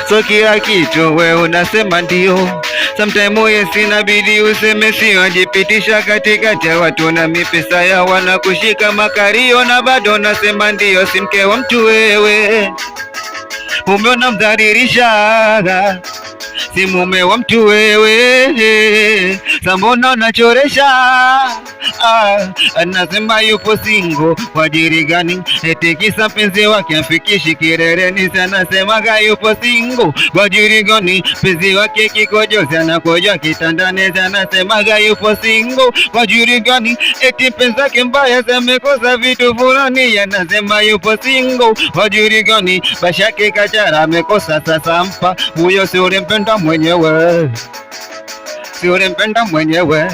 so kila kitu we unasema ndio. Sometime yes inabidi useme sio, ajipitisha katikati ya watu na mipesa ya wanakushika makario na bado nasema ndio. Si mke wa mtu wewe, umeona mdhalilisha, si mume wa mtu wewe, sambona unachoresha? Anasema yupo singo kwa ajili gani? Eti kisa penzi wake afikishi kileleni. Anasemaga yupo singo kwa ajili gani? Penzi wake kikojozi anakojoa kitandani. Anasemaga yupo singo kwa ajili gani? Eti penzi wake mbaya amekosa vitu fulani. Anasema yupo singo kwa ajili gani? Bashake kachara amekosa sasa mpa huyo, si ulimpenda mwenyewe, si ulimpenda mwenyewe,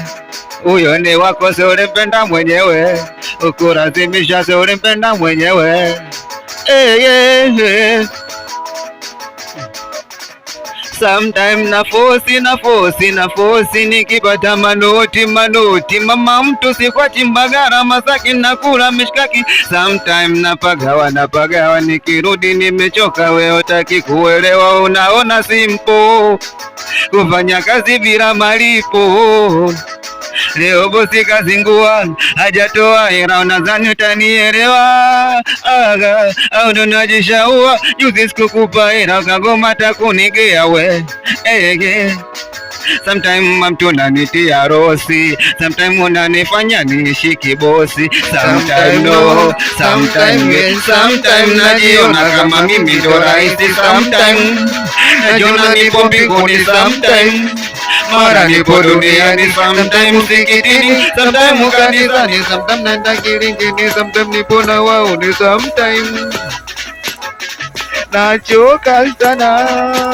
huyo ni wako, si ulimpenda mwenyewe, ukulazimisha, si ulimpenda mwenyewe. Sometime na force nikipata manoti mama mtu sikwachi Mbagara Masaki nakula mishkaki. Sometime napagawa nikirudi nimechoka, wewe utaki kuelewa, unaona simple kufanya kazi bila malipo. Leo bosi kazingua hajatoa hela, unadhani utanielewa? Au ndo najishaua? Juzi sikukupa hela ukagoma takunigea we. Sometime mtu unanitia rosi, sometime unanifanya niishi kibosi, sometime no, sometime najiona kama mimi ndo raisi, sometime najiona nipo mbinguni, sometime mara nipo duniani, sometime msikitini, sometime kanisani, sometime naenda kilingini, sometime nipo na wauni, sometime nachoka sana.